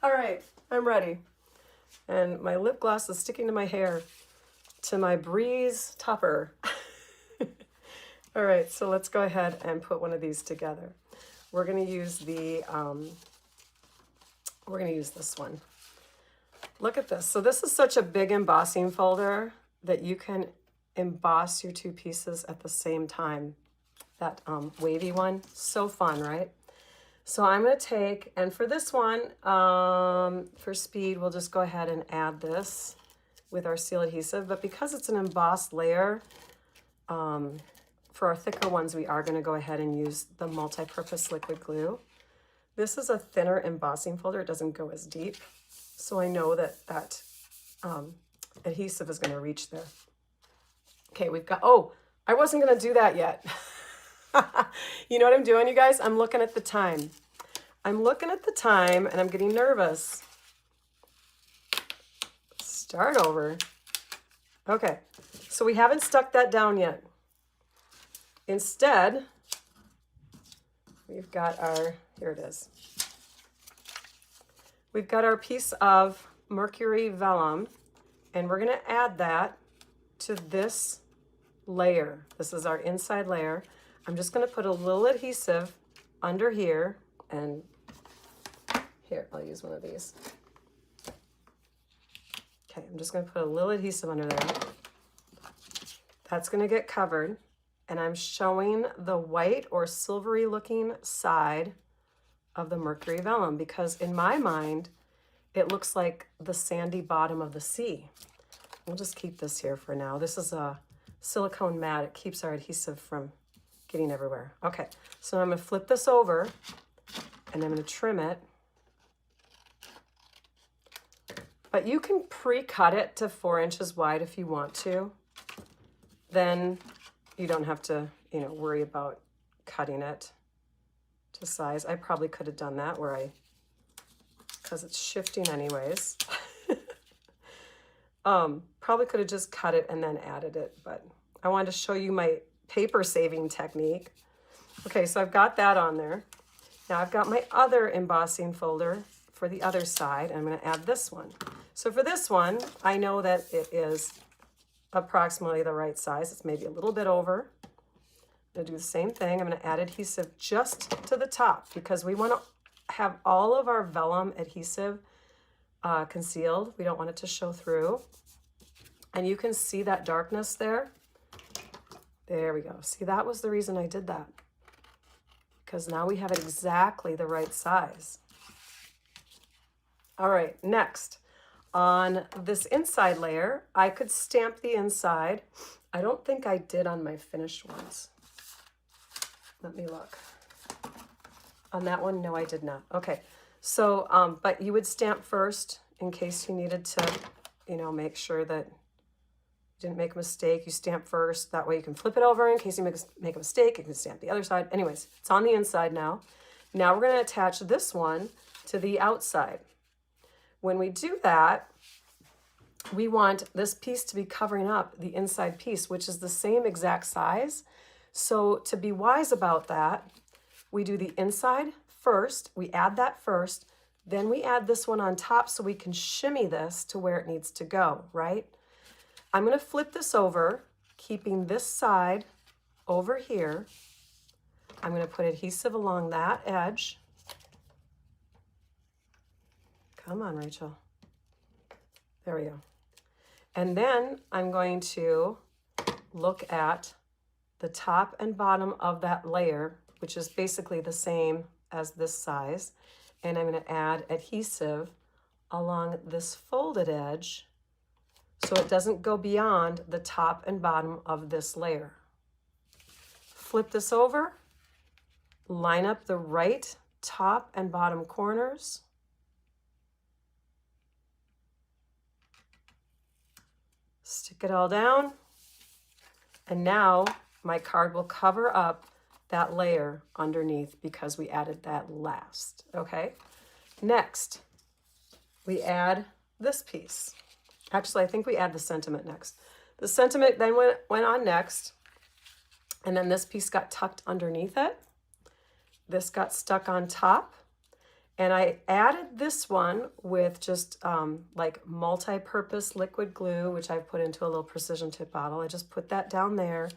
All right, I'm ready. And my lip gloss is sticking to my hair, to my Breeze topper. All right, so let's go ahead and put one of these together. We're going to use the, we're going to use this one. Look at this. So this is such a big embossing folder that you can emboss your 2 pieces at the same time. That wavy one, so fun, right? So I'm going to take, and for this one, for speed, we'll just go ahead and add this with our seal adhesive. But because it's an embossed layer, for our thicker ones, we are going to go ahead and use the multi-purpose liquid glue. This is a thinner embossing folder. It doesn't go as deep. So I know that that adhesive is going to reach there. Okay, we've got, oh, I wasn't gonna do that yet. You know what I'm doing, you guys? I'm looking at the time. I'm looking at the time and I'm getting nervous. Start over. Okay, so we haven't stuck that down yet. Instead, we've got our, here it is. We've got our piece of mercury vellum, and we're gonna add that to this layer. This is our inside layer. I'm just gonna put a little adhesive under here, and here, I'll use one of these. Okay, I'm just gonna put a little adhesive under there. That's gonna get covered, and I'm showing the white or silvery looking side of the mercury vellum because in my mind, it looks like the sandy bottom of the sea. We'll just keep this here for now. This is a silicone mat. It keeps our adhesive from getting everywhere. Okay, so I'm gonna flip this over and I'm gonna trim it. But you can pre-cut it to 4 inches wide if you want to. Then you don't have to, you know, worry about cutting it to size. I probably could have done that because it's shifting anyways. Probably could have just cut it and then added it, but I wanted to show you my paper saving technique. Okay, so I've got that on there. Now I've got my other embossing folder for the other side, and I'm going to add this one. So for this one, I know that it is approximately the right size. It's maybe a little bit over. I'm going to do the same thing. I'm going to add adhesive just to the top because we want to have all of our vellum adhesive concealed. We don't want it to show through. And you can see that darkness there. There we go. See, that was the reason I did that. Because now we have it exactly the right size. All right, next. On this inside layer, I could stamp the inside. I don't think I did on my finished ones. Let me look. On that one, no, I did not. Okay, so, but you would stamp first in case you needed to, you know, make sure that you didn't make a mistake. You stamp first. That way you can flip it over in case you make a mistake. You can stamp the other side. Anyways, it's on the inside now. Now we're going to attach this one to the outside. When we do that, we want this piece to be covering up the inside piece, which is the same exact size. So to be wise about that, we do the inside first, we add that first, then we add this one on top so we can shimmy this to where it needs to go, right? I'm going to flip this over, keeping this side over here. I'm going to put adhesive along that edge. Come on, Rachel. There we go. And then I'm going to look at the top and bottom of that layer, which is basically the same as this size. And I'm going to add adhesive along this folded edge so it doesn't go beyond the top and bottom of this layer. Flip this over, line up the right top and bottom corners. Stick it all down, and now my card will cover up that layer underneath because we added that last, okay? Next, we add this piece. Actually, I think we add the sentiment next. The sentiment then went on next, and then this piece got tucked underneath it. This got stuck on top. And I added this one with just like multi-purpose liquid glue, which I put into a little precision tip bottle. I just put that down there.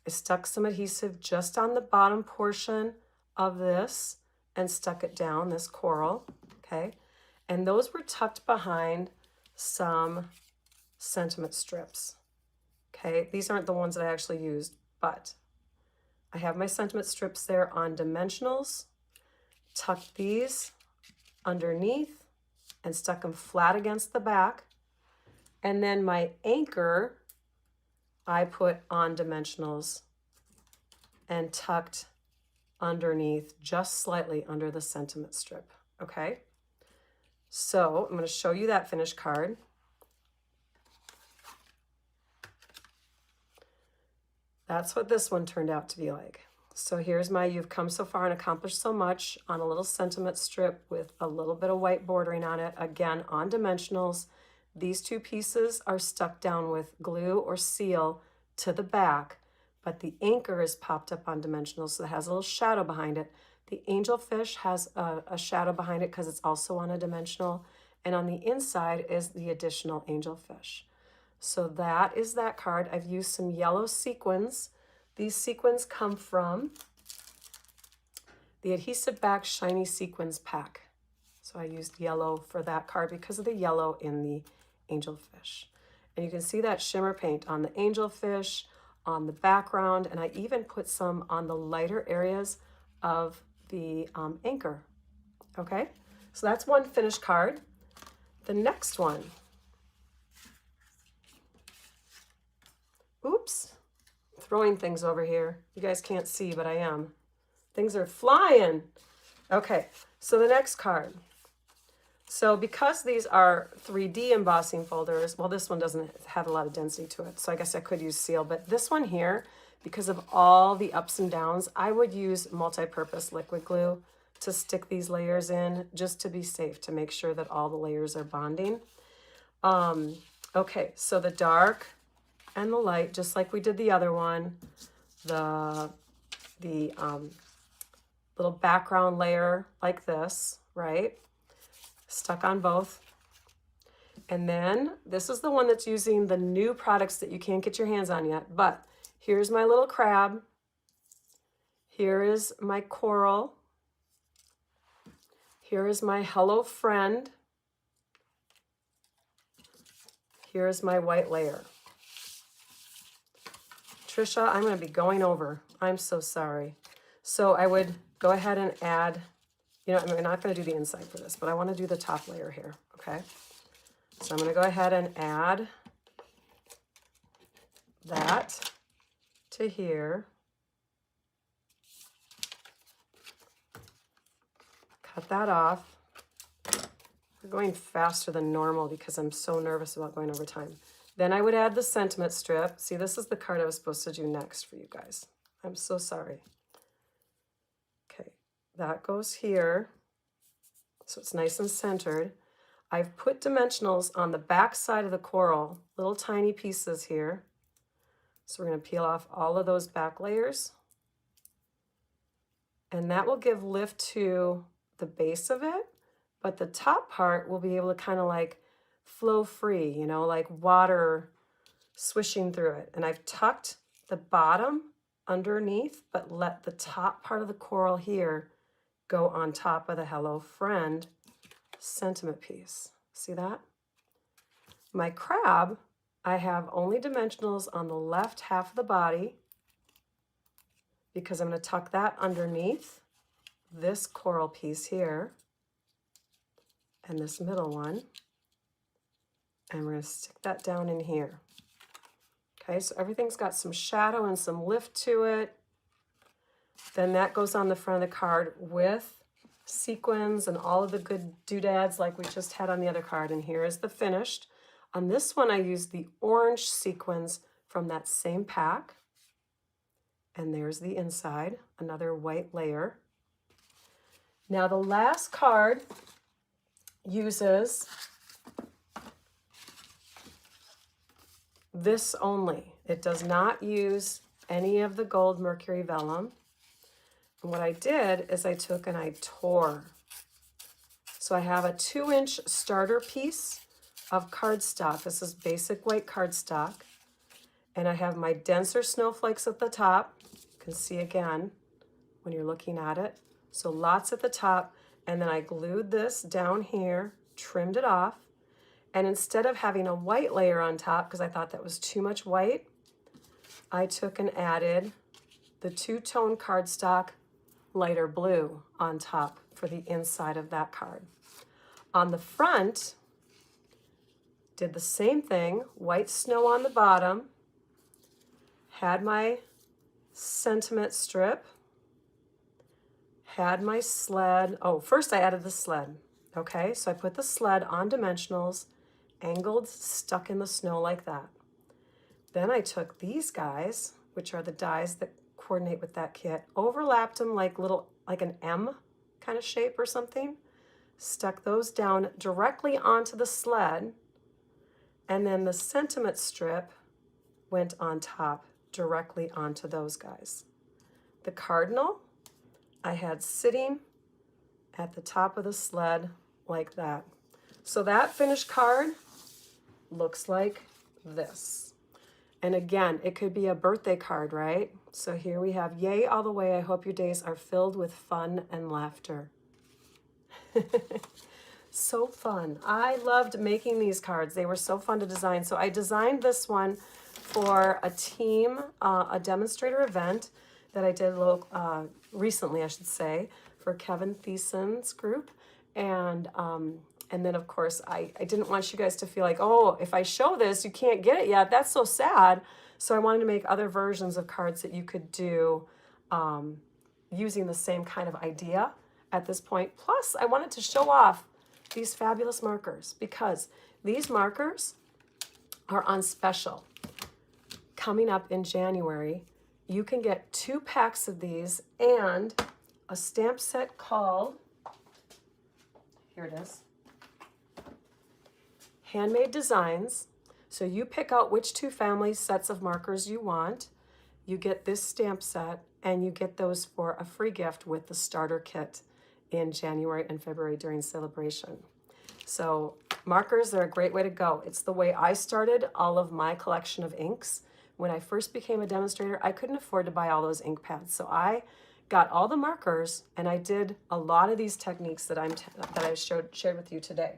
I stuck some adhesive just on the bottom portion of this and stuck it down, this coral, okay? And those were tucked behind some sentiment strips, okay? These aren't the ones that I actually used, but I have my sentiment strips there on dimensionals. Tucked these underneath and stuck them flat against the back. And then my anchor, I put on dimensionals and tucked underneath, just slightly under the sentiment strip, okay? So I'm going to show you that finished card. That's what this one turned out to be like. So here's my You've Come So Far and Accomplished So Much on a little sentiment strip with a little bit of white bordering on it. Again, on dimensionals. These two pieces are stuck down with glue or seal to the back, but the anchor is popped up on dimensionals, so it has a little shadow behind it. The angelfish has a shadow behind it because it's also on a dimensional, and on the inside is the additional angelfish. So that is that card. I've used some yellow sequins. These sequins come from the Adhesive Back Shiny Sequins pack. So I used yellow for that card because of the yellow in the angelfish. And you can see that shimmer paint on the angelfish, on the background, and I even put some on the lighter areas of the anchor. Okay, so that's one finished card. The next one, oops, throwing things over here. You guys can't see, but I am. Things are flying. Okay, so the next card. So because these are 3D embossing folders, well, this one doesn't have a lot of density to it, so I guess I could use seal, but this one here, because of all the ups and downs, I would use multi-purpose liquid glue to stick these layers in, just to be safe, to make sure that all the layers are bonding. Okay, so the dark and the light, just like we did the other one, the little background layer like this, right? Stuck on both. And then this is the one that's using the new products that you can't get your hands on yet, but here's my little crab. Here is my coral. Here is my hello friend. Here is my white layer. Trisha, I'm going to be going over. I'm so sorry. So I would go ahead and add, you know, I'm not going to do the inside for this, but I want to do the top layer here, okay? So I'm going to go ahead and add that to here. Cut that off. We're going faster than normal because I'm so nervous about going over time. Then I would add the sentiment strip. See, this is the card I was supposed to do next for you guys. I'm so sorry. Okay, that goes here. So it's nice and centered. I've put dimensionals on the back side of the coral, little tiny pieces here. So we're going to peel off all of those back layers. And that will give lift to the base of it, but the top part will be able to kind of like flow free, you know, like water swishing through it. And I've tucked the bottom underneath, but let the top part of the coral here go on top of the Hello Friend sentiment piece. See that? My crab, I have only dimensionals on the left half of the body because I'm going to tuck that underneath this coral piece here and this middle one. And we're going to stick that down in here. Okay, so everything's got some shadow and some lift to it. Then that goes on the front of the card with sequins and all of the good doodads like we just had on the other card. And here is the finished. On this one, I used the orange sequins from that same pack. And there's the inside, another white layer. Now the last card uses this only. It does not use any of the gold mercury vellum. And what I did is I took and I tore. So I have a 2-inch starter piece of cardstock. This is basic white cardstock. And I have my denser snowflakes at the top. You can see again when you're looking at it. So lots at the top. And then I glued this down here, trimmed it off. And instead of having a white layer on top, because I thought that was too much white, I took and added the 2-tone cardstock lighter blue on top for the inside of that card. On the front, did the same thing, white snow on the bottom, had my sentiment strip, had my sled. Oh, first I added the sled. Okay, so I put the sled on dimensionals, angled, stuck in the snow like that. Then I took these guys which are the dies that coordinate with that kit, overlapped them like an M kind of shape or something, stuck those down directly onto the sled, and then the sentiment strip went on top directly onto those guys. The cardinal I had sitting at the top of the sled like that. So that finished card looks like this. And again, it could be a birthday card, right? So here we have, yay all the way, I hope your days are filled with fun and laughter. So fun. I loved making these cards. They were so fun to design. So I designed this one for a team, a demonstrator event that I did recently, I should say, for Kevin Thiessen's group. And then, of course, I didn't want you guys to feel like, oh, if I show this, you can't get it yet. That's so sad. So I wanted to make other versions of cards that you could do using the same kind of idea at this point. Plus, I wanted to show off these fabulous markers because these markers are on special. Coming up in January, you can get 2 packs of these and a stamp set called, here it is, Handmade Designs. So you pick out which 2 family sets of markers you want. You get this stamp set and you get those for a free gift with the starter kit in January and February during celebration. So markers are a great way to go. It's the way I started all of my collection of inks. When I first became a demonstrator, I couldn't afford to buy all those ink pads. So I got all the markers and I did a lot of these techniques that I shared with you today.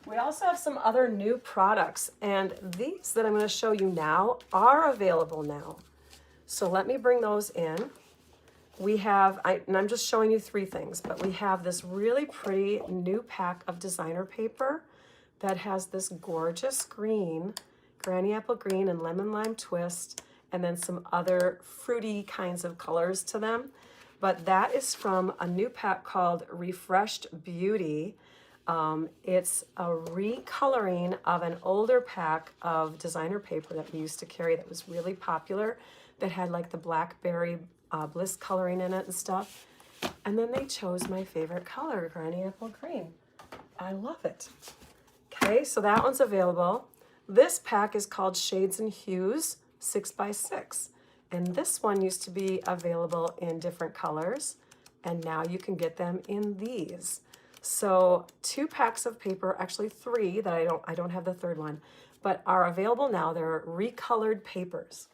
We also have some other new products, and these that I'm going to show you now are available now. So let me bring those in. We have, and I'm just showing you 3 things, but we have this really pretty new pack of designer paper that has this gorgeous green, granny apple green and lemon lime twist, and then some other fruity kinds of colors to them. But that is from a new pack called Refreshed Beauty. It's a recoloring of an older pack of designer paper that we used to carry that was really popular, that had like the blackberry bliss coloring in it and stuff. And then they chose my favorite color, granny apple green. I love it. Okay, so that one's available. This pack is called Shades and Hues 6x6. And this one used to be available in different colors, and now you can get them in these. So 2 packs of paper, actually 3 that I don't have the 3rd one, but are available now. They're recolored papers.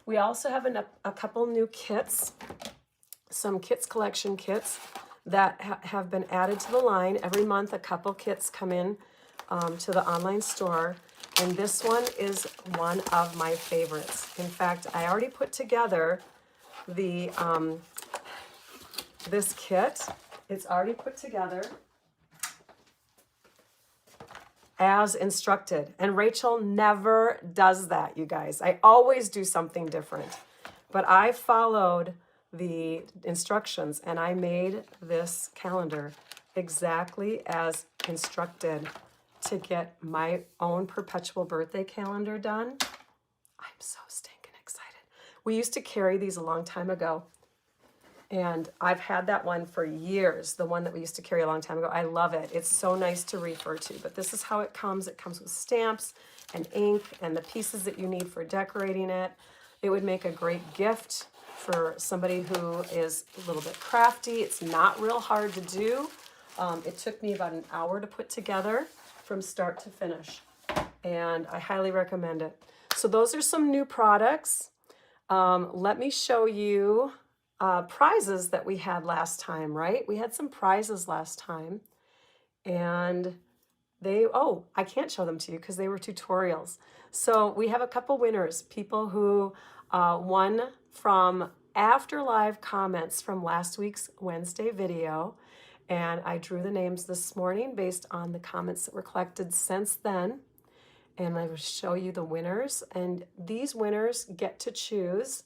We also have a couple new kits, some kits collection kits that have been added to the line. Every month a couple kits come in to the online store, and this one is one of my favorites. In fact, I already put together the this kit. It's already put together as instructed. And Rachel never does that, you guys. I always do something different. But I followed the instructions and I made this calendar exactly as instructed to get my own perpetual birthday calendar done. I'm so stinking excited. We used to carry these a long time ago. And I've had that one for years, the one that we used to carry a long time ago. I love it. It's so nice to refer to. But this is how it comes. It comes with stamps and ink and the pieces that you need for decorating it. It would make a great gift for somebody who is a little bit crafty. It's not real hard to do. It took me about an hour to put together from start to finish. And I highly recommend it. So those are some new products. Let me show you prizes that we had last time, right? We had some prizes last time, and I can't show them to you because they were tutorials. So we have a couple winners, people who won from after live comments from last week's Wednesday video, and I drew the names this morning based on the comments that were collected since then, and I will show you the winners, and these winners get to choose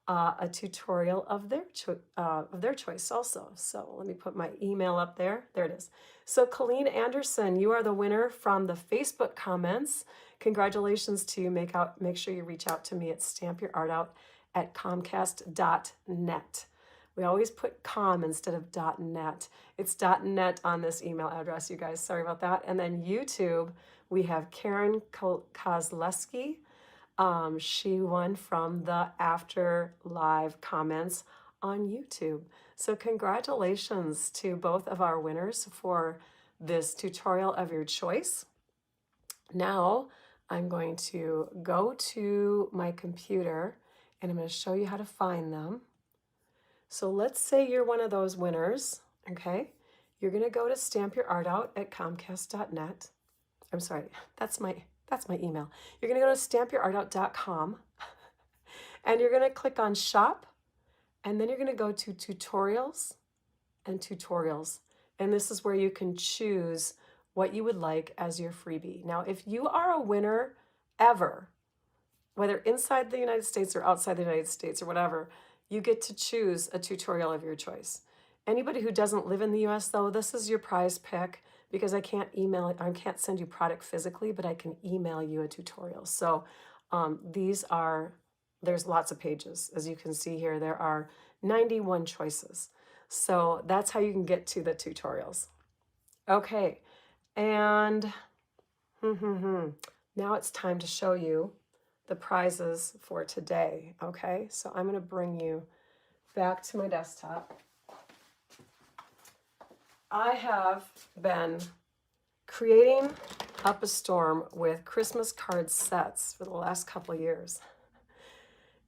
a tutorial of their choice also. So let me put my email up there. There it is. So Colleen Anderson, you are the winner from the Facebook comments. congratulations to you. Make sure you reach out to me at stampyourartout@comcast.net. We always put com instead of .net. It's .net on this email address, you guys. Sorry about that. And then YouTube, we have Karen Kozleski. She won from the After Live comments on YouTube. So congratulations to both of our winners for this tutorial of your choice. Now I'm going to go to my computer and I'm going to show you how to find them. So let's say you're one of those winners, okay? You're going to go to stampyourartout@comcast.net. I'm sorry, that's my email. You're going to go to stampyourartout.com and you're going to click on shop, and then you're going to go to tutorials and tutorials. And this is where you can choose what you would like as your freebie. Now, if you are a winner ever, whether inside the United States or outside the United States or whatever, you get to choose a tutorial of your choice. Anybody who doesn't live in the US though, this is your prize pick, because I can't email it, I can't send you product physically, but I can email you a tutorial. So there's lots of pages. As you can see here, there are 91 choices. So that's how you can get to the tutorials. Okay, and now it's time to show you the prizes for today, okay? So I'm gonna bring you back to my desktop. I have been creating up a storm with Christmas card sets for the last couple of years.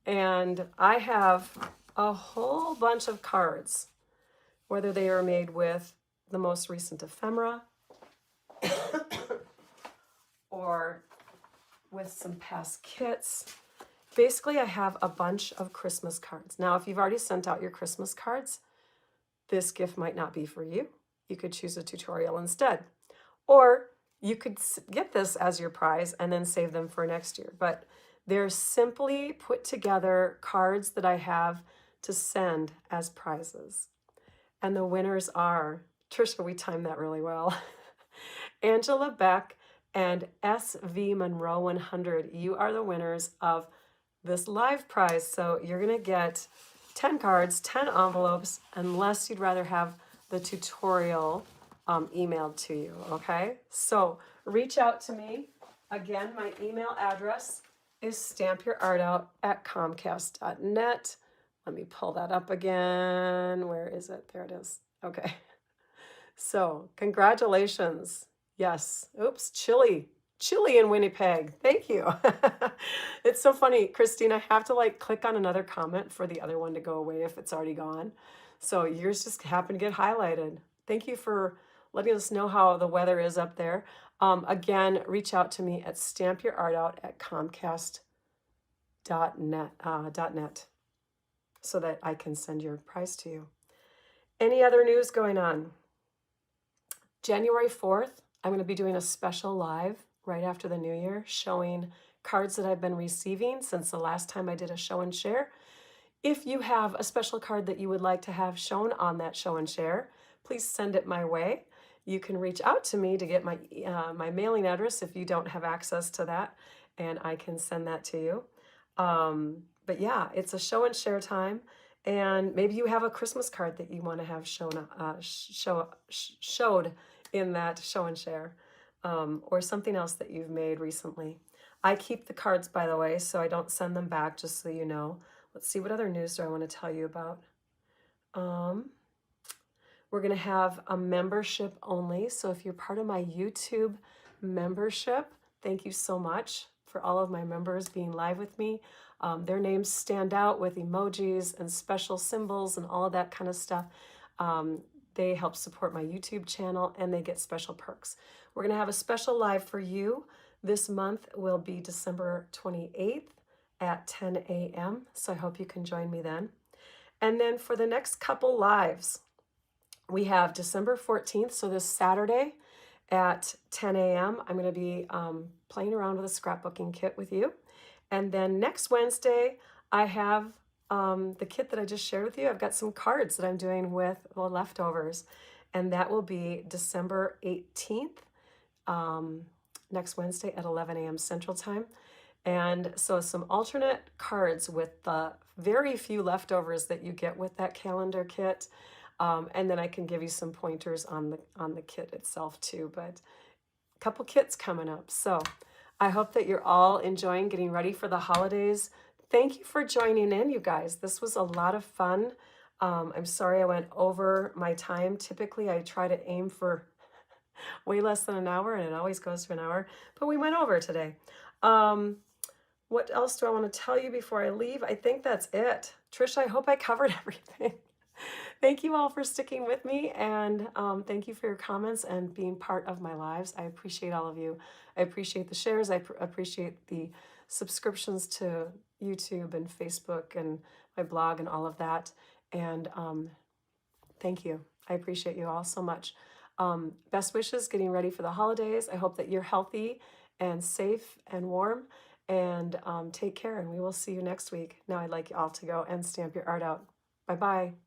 And I have a whole bunch of cards, whether they are made with the most recent ephemera or with some past kits. Basically, I have a bunch of Christmas cards. Now, if you've already sent out your Christmas cards, this gift might not be for you. You could choose a tutorial instead. Or you could get this as your prize and then save them for next year. But they're simply put together cards that I have to send as prizes. And the winners are, Trisha, we timed that really well, Angela Beck and SV Monroe 100. You are the winners of this live prize. So you're going to get 10 cards, 10 envelopes, unless you'd rather have the tutorial emailed to you, okay? So reach out to me. Again, my email address is stampyourartout@comcast.net. Let me pull that up again. Where is it? There it is. Okay. So congratulations. Yes. Oops, chilly in Winnipeg. Thank you. It's so funny, Christine, I have to like click on another comment for the other one to go away if it's already gone. So yours just happened to get highlighted. Thank you for letting us know how the weather is up there. Again, reach out to me at stampyourartout@comcast.net so that I can send your prize to you. Any other news going on? January 4th, I'm going to be doing a special live right after the new year showing cards that I've been receiving since the last time I did a show and share. If you have a special card that you would like to have shown on that show and share, please send it my way. You can reach out to me to get my mailing address if you don't have access to that, and I can send that to you. But yeah, it's a show and share time, and maybe you have a Christmas card that you want to have showed in that show and share, or something else that you've made recently. I keep the cards, by the way, so I don't send them back, just so you know. Let's see, what other news do I want to tell you about? We're going to have a membership only. So if you're part of my YouTube membership, thank you so much for all of my members being live with me. Their names stand out with emojis and special symbols and all of that kind of stuff. They help support my YouTube channel and they get special perks. We're going to have a special live for you. This month will be December 28th at 10 a.m. So I hope you can join me then. And then for the next couple lives, we have December 14th, so this Saturday at 10 a.m. I'm going to be playing around with a scrapbooking kit with you. And then next Wednesday, I have the kit that I just shared with you. I've got some cards that I'm doing with the leftovers, and that will be December 18th. next Wednesday at 11 a.m. Central Time. And so some alternate cards with the very few leftovers that you get with that calendar kit. And then I can give you some pointers on the kit itself too. But a couple kits coming up. So I hope that you're all enjoying getting ready for the holidays. Thank you for joining in, you guys. This was a lot of fun. I'm sorry I went over my time. Typically, I try to aim for way less than an hour, and it always goes to an hour, but we went over today. What else do I want to tell you before I leave? I think that's it. Trish, I hope I covered everything. Thank you all for sticking with me, and thank you for your comments and being part of my lives. I appreciate all of you. I appreciate the shares. I appreciate the subscriptions to YouTube and Facebook and my blog and all of that. And thank you. I appreciate you all so much. Best wishes getting ready for the holidays. I hope that you're healthy and safe and warm, and take care, and we will see you next week. Now I'd like you all to go and stamp your art out. Bye-bye.